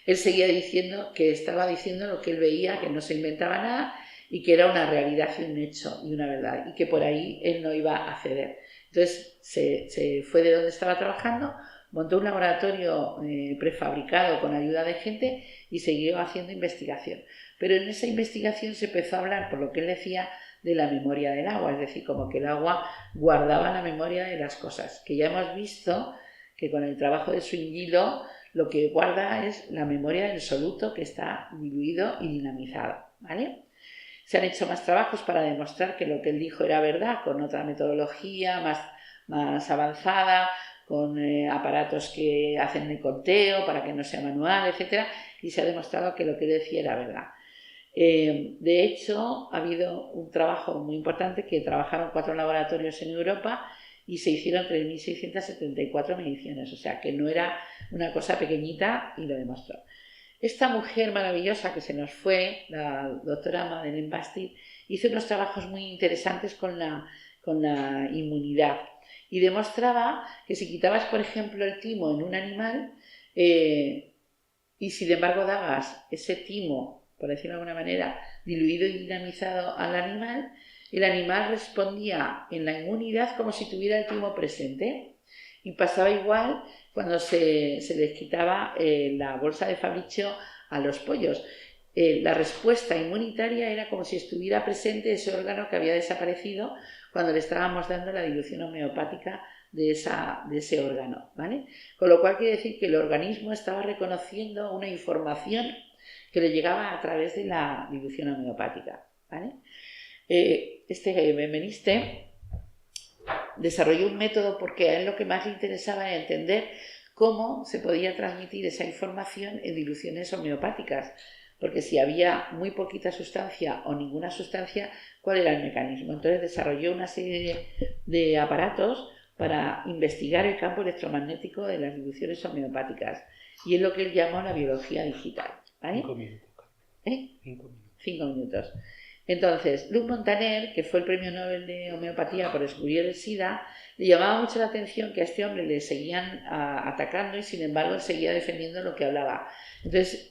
él seguía diciendo que estaba diciendo lo que él veía, que no se inventaba nada y que era una realidad y un hecho y una verdad y que por ahí él no iba a ceder. Entonces se fue de donde estaba trabajando, montó un laboratorio prefabricado con ayuda de gente y siguió haciendo investigación. Pero en esa investigación se empezó a hablar, por lo que él decía, de la memoria del agua, es decir, como que el agua guardaba la memoria de las cosas, que ya hemos visto que con el trabajo de Swingilo lo que guarda es la memoria del soluto que está diluido y dinamizado, ¿vale? Se han hecho más trabajos para demostrar que lo que él dijo era verdad, con otra metodología más avanzada, con aparatos que hacen el conteo para que no sea manual, etc. Y se ha demostrado que lo que él decía era verdad. De hecho, ha habido un trabajo muy importante que trabajaron 4 laboratorios en Europa y se hicieron 3.674 mediciones, o sea que no era una cosa pequeñita y lo demostró. Esta mujer maravillosa que se nos fue, la doctora Madeleine Bastide, hizo unos trabajos muy interesantes con la inmunidad y demostraba que si quitabas, por ejemplo, el timo en un animal y sin embargo dabas ese timo, por decirlo de alguna manera, diluido y dinamizado al animal, el animal respondía en la inmunidad como si tuviera el timo presente. Y pasaba igual cuando se les quitaba la bolsa de Fabricio a los pollos. La respuesta inmunitaria era como si estuviera presente ese órgano que había desaparecido cuando le estábamos dando la dilución homeopática de ese órgano, ¿vale? Con lo cual quiere decir que el organismo estaba reconociendo una información que le llegaba a través de la dilución homeopática, ¿vale? Este Benveniste desarrolló un método porque a él lo que más le interesaba era entender cómo se podía transmitir esa información en diluciones homeopáticas, porque si había muy poquita sustancia o ninguna sustancia, ¿cuál era el mecanismo? Entonces desarrolló una serie de aparatos para investigar el campo electromagnético de las diluciones homeopáticas, y es lo que él llamó la biología digital, ¿vale? 5 minutos. 5 minutos. 5 minutos. Entonces, Luc Montagnier, que fue el premio Nobel de Homeopatía por descubrir el SIDA, le llamaba mucho la atención que a este hombre le seguían atacando y sin embargo seguía defendiendo lo que hablaba. Entonces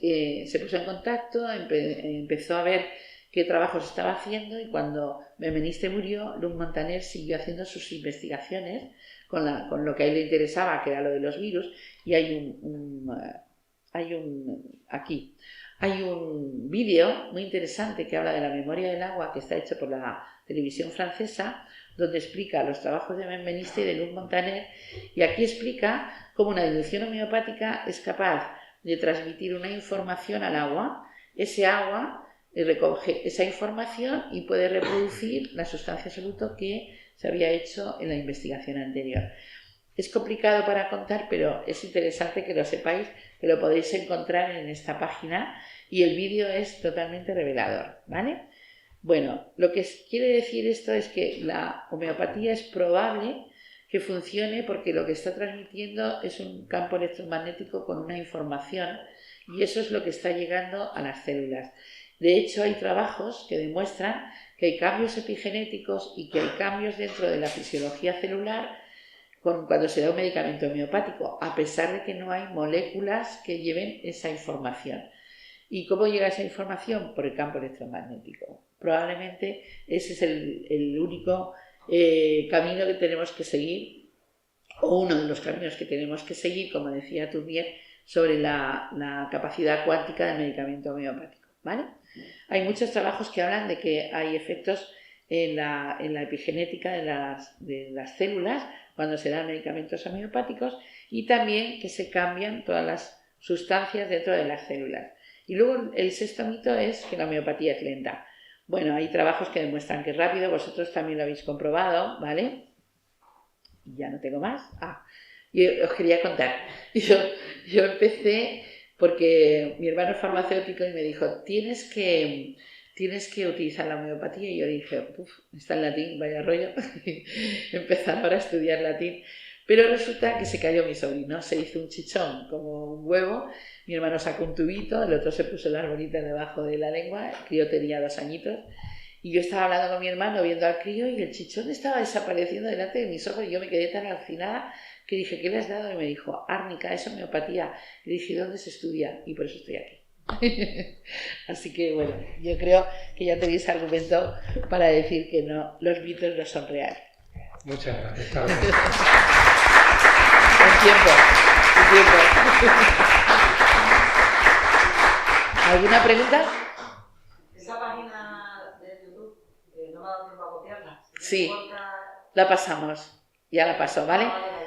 se puso en contacto, empezó a ver qué trabajos estaba haciendo, y cuando Benveniste murió, Luc Montagnier siguió haciendo sus investigaciones con lo que a él le interesaba, que era lo de los virus, y hay un vídeo muy interesante que habla de la memoria del agua, que está hecho por la televisión francesa, donde explica los trabajos de Benveniste y de Luc Montagnier, y aquí explica cómo una dilución homeopática es capaz de transmitir una información al agua. Ese agua recoge esa información y puede reproducir la sustancia absoluta que se había hecho en la investigación anterior. Es complicado para contar, pero es interesante que lo sepáis, que lo podéis encontrar en esta página, y el vídeo es totalmente revelador, ¿vale? Bueno, lo que quiere decir esto es que la homeopatía es probable que funcione porque lo que está transmitiendo es un campo electromagnético con una información, y eso es lo que está llegando a las células. De hecho, hay trabajos que demuestran que hay cambios epigenéticos y que hay cambios dentro de la fisiología celular cuando se da un medicamento homeopático, a pesar de que no hay moléculas que lleven esa información. ¿Y cómo llega esa información? Por el campo electromagnético. Probablemente ese es el único camino que tenemos que seguir, o uno de los caminos que tenemos que seguir, como decía Tournier, sobre la capacidad cuántica del medicamento homeopático, ¿vale? Hay muchos trabajos que hablan de que hay efectos en la epigenética de las células cuando se dan medicamentos homeopáticos, y también que se cambian todas las sustancias dentro de las células. Y luego el sexto mito es que la homeopatía es lenta. Bueno, hay trabajos que demuestran que es rápido, vosotros también lo habéis comprobado, ¿vale? Y ya no tengo más. Y os quería contar. Yo empecé porque mi hermano es farmacéutico y me dijo, tienes que utilizar la homeopatía, y yo dije, está en latín, vaya rollo, empezar ahora a estudiar latín. Pero resulta que se cayó mi sobrino, se hizo un chichón como un huevo, mi hermano sacó un tubito, el otro se puso las bolitas debajo de la lengua, el crío tenía 2 añitos, y yo estaba hablando con mi hermano viendo al crío y el chichón estaba desapareciendo delante de mis ojos, y yo me quedé tan alucinada que dije, ¿qué le has dado? Y me dijo, árnica, es homeopatía. Y dije, ¿dónde se estudia? Y por eso estoy aquí. Así que bueno, yo creo que ya tenéis argumento para decir que no, los mitos no son reales. Muchas gracias. Un tiempo. ¿Alguna pregunta? Esa página de YouTube, no me ha dado tiempo a copiarla. Sí, la pasamos. Ya la paso, ¿vale?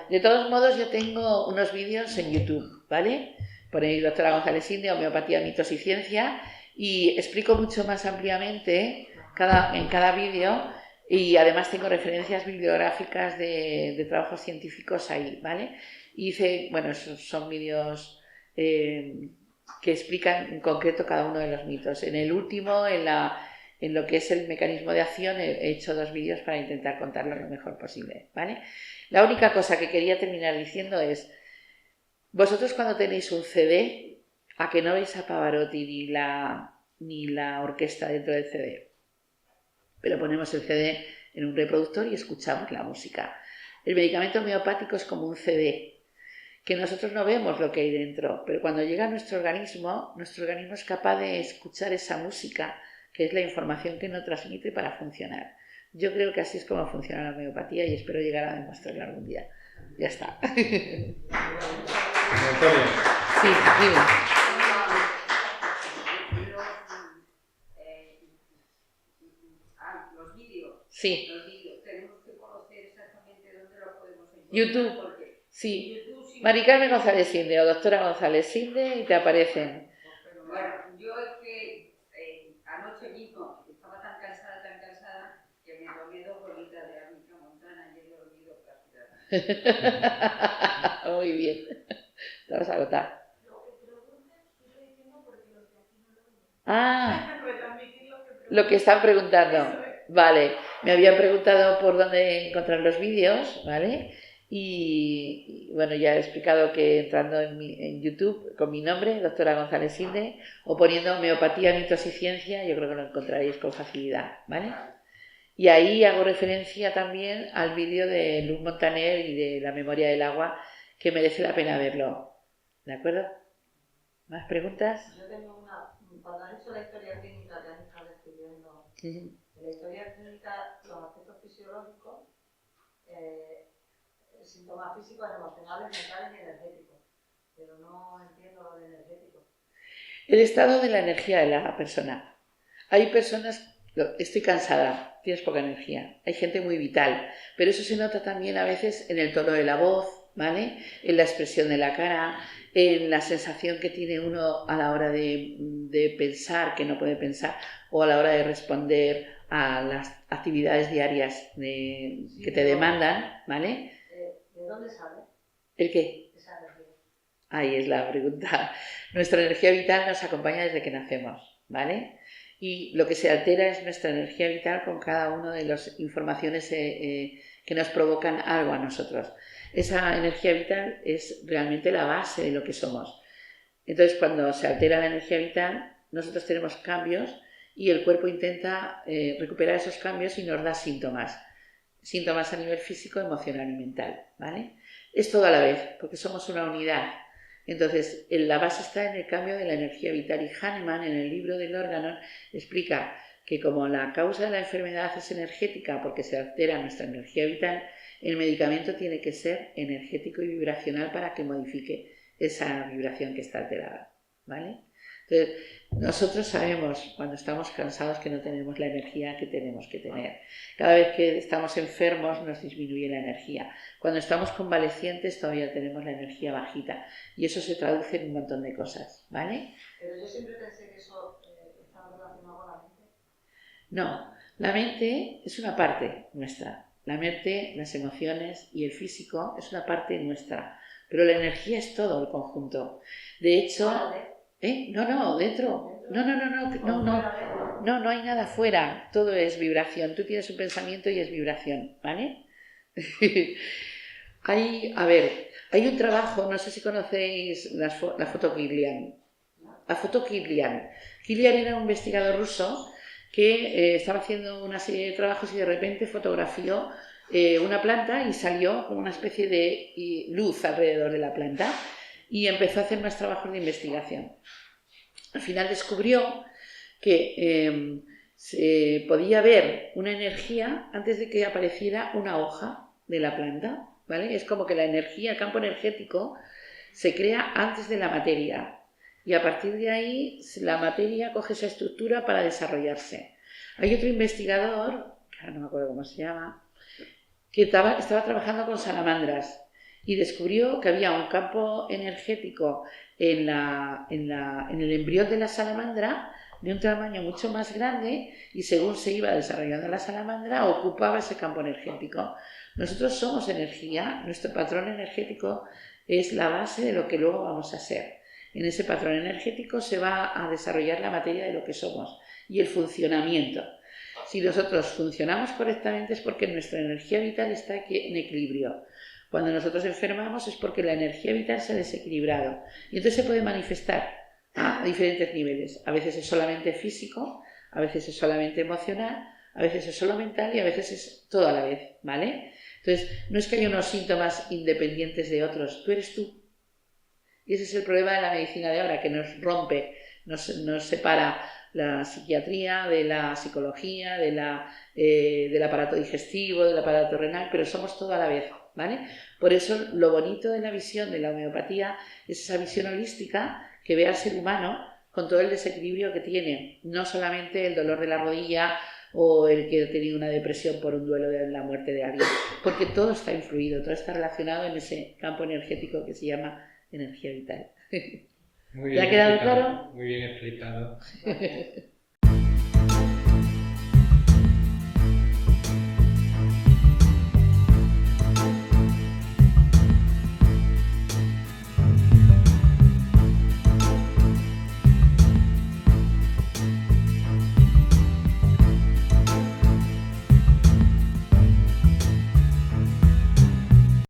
De todos modos, yo tengo unos vídeos en YouTube, ¿vale? Ponéis doctora González Inde, homeopatía, mitos y ciencia, y explico mucho más ampliamente en cada vídeo, y además tengo referencias bibliográficas de trabajos científicos ahí, ¿vale? Son vídeos que explican en concreto cada uno de los mitos. En el último, en lo que es el mecanismo de acción, he hecho 2 vídeos para intentar contarlo lo mejor posible, ¿vale? La única cosa que quería terminar diciendo es, vosotros cuando tenéis un CD, ¿a que no veis a Pavarotti ni la orquesta dentro del CD? Pero ponemos el CD en un reproductor y escuchamos la música. El medicamento homeopático es como un CD, que nosotros no vemos lo que hay dentro, pero cuando llega a nuestro organismo es capaz de escuchar esa música que es la información que no transmite para funcionar. Yo creo que así es como funciona la homeopatía y espero llegar a demostrarlo algún día. Ya está. Antonio. Sí, dime. Los vídeos. Sí. Los vídeos. Tenemos que conocer exactamente dónde los podemos encontrar. YouTube. Porque Sí. YouTube sí. Mari Carmen González Sinde o doctora González Sinde y te aparecen. Bueno, yo es que anoche mismo estaba tan cansada, que me tomé 2 bolitas de arnica montana y he dormido prácticamente. Muy bien. Estamos agotados. Ah, lo que están preguntando. Vale, me habían preguntado por dónde encontrar los vídeos, ¿vale? Y bueno, ya he explicado que entrando en YouTube con mi nombre, doctora González Sinde, o poniendo homeopatía, mitos y ciencia, yo creo que lo encontraréis con facilidad, ¿vale? Y ahí hago referencia también al vídeo de Luz Montaner y de la memoria del agua, que merece la pena verlo. ¿De acuerdo? ¿Más preguntas? Yo tengo una. Cuando has hecho la historia clínica que has estado describiendo, en la historia clínica, los aspectos fisiológicos, síntomas físicos, emocionales, mentales y energéticos. Pero no entiendo lo de energético. El estado de la energía de la persona. Hay personas, estoy cansada, tienes poca energía. Hay gente muy vital, pero eso se nota también a veces en el tono de la voz, ¿vale? En la expresión de la cara, en la sensación que tiene uno a la hora de pensar, que no puede pensar, o a la hora de responder a las actividades diarias que te demandan, ¿vale? ¿De dónde sale ¿El qué? esa energía? Ahí es la pregunta. Nuestra energía vital nos acompaña desde que nacemos, ¿vale? Y lo que se altera es nuestra energía vital con cada una de las informaciones que nos provocan algo a nosotros. Esa energía vital es realmente la base de lo que somos. Entonces, cuando se altera la energía vital, nosotros tenemos cambios y el cuerpo intenta recuperar esos cambios y nos da síntomas. Síntomas a nivel físico, emocional y mental, ¿vale? Es todo a la vez, porque somos una unidad. Entonces, la base está en el cambio de la energía vital y Hahnemann, en el libro del órgano, explica que como la causa de la enfermedad es energética porque se altera nuestra energía vital, el medicamento tiene que ser energético y vibracional para que modifique esa vibración que está alterada, ¿vale? Entonces, nosotros sabemos cuando estamos cansados que no tenemos la energía que tenemos que tener. Cada vez que estamos enfermos nos disminuye la energía. Cuando estamos convalecientes todavía tenemos la energía bajita y eso se traduce en un montón de cosas, ¿vale? Pero yo siempre pensé que eso estaba relacionado con la mente. No, la mente es una parte nuestra. La mente, las emociones y el físico es una parte nuestra, pero la energía es todo el conjunto. De hecho, no, dentro. No hay nada fuera, todo es vibración. Tú tienes un pensamiento y es vibración, ¿vale? Hay un trabajo, no sé si conocéis la foto Kirlian. La foto Kirlian. Kirlian era un investigador ruso que estaba haciendo una serie de trabajos y de repente fotografió una planta y salió con una especie de luz alrededor de la planta y empezó a hacer más trabajos de investigación. Al final descubrió que se podía ver una energía antes de que apareciera una hoja de la planta, ¿vale? Es como que la energía, el campo energético, se crea antes de la materia. Y a partir de ahí la materia coge esa estructura para desarrollarse. Hay otro investigador, que ahora no me acuerdo cómo se llama, que estaba trabajando con salamandras y descubrió que había un campo energético en el embrión de la salamandra de un tamaño mucho más grande y según se iba desarrollando la salamandra ocupaba ese campo energético. Nosotros somos energía, nuestro patrón energético es la base de lo que luego vamos a ser. En ese patrón energético se va a desarrollar la materia de lo que somos y el funcionamiento. Si nosotros funcionamos correctamente es porque nuestra energía vital está en equilibrio. Cuando nosotros enfermamos es porque la energía vital se ha desequilibrado y entonces se puede manifestar a diferentes niveles. A veces es solamente físico, a veces es solamente emocional, a veces es solo mental y a veces es todo a la vez, ¿vale? Entonces, no es que haya unos síntomas independientes de otros, tú eres tú. Y ese es el problema de la medicina de ahora, que nos rompe, nos separa la psiquiatría, de la psicología, del aparato digestivo, del aparato renal, pero somos todo a la vez, ¿vale? Por eso lo bonito de la visión de la homeopatía es esa visión holística que ve al ser humano con todo el desequilibrio que tiene, no solamente el dolor de la rodilla o el que ha tenido una depresión por un duelo de la muerte de alguien, porque todo está influido, todo está relacionado en ese campo energético que se llama energía vital. Muy ¿Te ha bien quedado explicado, claro? muy bien explicado. Gracias.